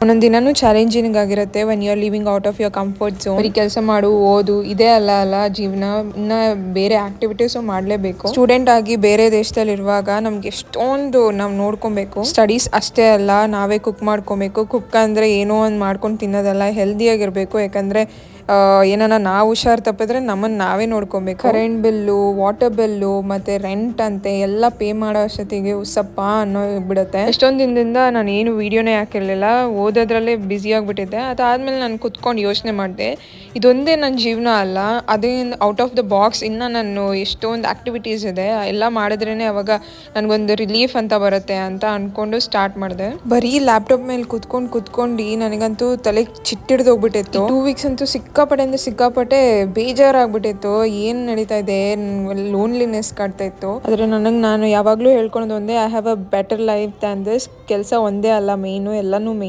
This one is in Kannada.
ಒಂದೊಂದು ದಿನನೂ ಚಾಲೆಂಜಿಂಗ್ ಆಗಿರುತ್ತೆ when you are living out of your comfort zone. ಬರೀ ಕೆಲಸ ಮಾಡು, ಓದು ಇದೇ ಅಲ್ಲ ಜೀವನ, ಇನ್ನ ಬೇರೆ ಆಕ್ಟಿವಿಟೀಸು ಮಾಡಲೇಬೇಕು. ಸ್ಟೂಡೆಂಟ್ ಆಗಿ ಬೇರೆ ದೇಶದಲ್ಲಿ ಇರುವಾಗ ನಮ್ಗೆ ಎಷ್ಟೊಂದು ನಾವು ನೋಡ್ಕೊಬೇಕು. ಸ್ಟಡೀಸ್ ಅಷ್ಟೇ ಅಲ್ಲ, ನಾವೇ ಕುಕ್ ಮಾಡ್ಕೊಬೇಕು. ಕುಕ್ ಅಂದ್ರೆ ಏನೋ ಒಂದು ಮಾಡ್ಕೊಂಡು ತಿನ್ನೋದಲ್ಲ, ಹೆಲ್ದಿಯಾಗಿರ್ಬೇಕು. ಯಾಕಂದ್ರೆ ಏನಾನ ನಾವು ಹುಷಾರು ತಪ್ಪಿದ್ರೆ ನಮ್ಮನ್ನು ನಾವೇ ನೋಡ್ಕೊಬೇಕು. ಕರೆಂಟ್ ಬಿಲ್ಲು, ವಾಟರ್ ಬಿಲ್ಲು ಮತ್ತೆ ರೆಂಟ್ ಅಂತೆ ಎಲ್ಲ ಪೇ ಮಾಡೋ ಅಷ್ಟೊತ್ತಿಗೆ ಉಸಪ್ಪ ಅನ್ನೋ ಬಿಡುತ್ತೆ. ಎಷ್ಟೊಂದು ದಿನದಿಂದ ನಾನು ಏನು ವಿಡಿಯೋನೇ ಹಾಕಿರಲಿಲ್ಲ, ಓದೋದ್ರಲ್ಲೇ ಬ್ಯುಸಿ ಆಗಿಬಿಟ್ಟಿದ್ದೆ. ಅದಾದಮೇಲೆ ನಾನು ಕುತ್ಕೊಂಡು ಯೋಚನೆ ಮಾಡಿದೆ, ಇದೊಂದೇ ನನ್ನ ಜೀವನ ಅಲ್ಲ, ಅದೇ ಔಟ್ ಆಫ್ ದ ಬಾಕ್ಸ್ ಇನ್ನು ನಾನು ಎಷ್ಟೊಂದು ಆ್ಯಕ್ಟಿವಿಟೀಸ್ ಇದೆ, ಎಲ್ಲ ಮಾಡಿದ್ರೇ ಅವಾಗ ನನಗೊಂದು ರಿಲೀಫ್ ಅಂತ ಬರುತ್ತೆ ಅಂತ ಅಂದ್ಕೊಂಡು ಸ್ಟಾರ್ಟ್ ಮಾಡಿದೆ. ಬರೀ ಲ್ಯಾಪ್ಟಾಪ್ ಮೇಲೆ ಕುತ್ಕೊಂಡು ನನಗಂತೂ ತಲೆ ಚಿಟ್ಟಿಡ್ದು ಹೋಗ್ಬಿಟ್ಟಿತ್ತು. 2 ವೀಕ್ಸ್ ಅಂತೂ ಸಿಕ್ಕಾಪಟ್ಟೆ ಬೇಜಾರಾಗ್ಬಿಟ್ಟಿತ್ತು. ಏನು ನಡೀತಾ ಇದೆ, ಲೋನ್ಲಿನೆಸ್ ಕಾಡ್ತಾ ಇತ್ತು. ಆದರೆ ನಾನು ಯಾವಾಗಲೂ ಹೇಳ್ಕೊಳೋದು ಒಂದೇ, I have a better life than this. ಕೆಲಸ ಒಂದೇ ಅಲ್ಲ ಮೇಯ್ನು, ಎಲ್ಲನೂ ಮೇಯ್ನ್.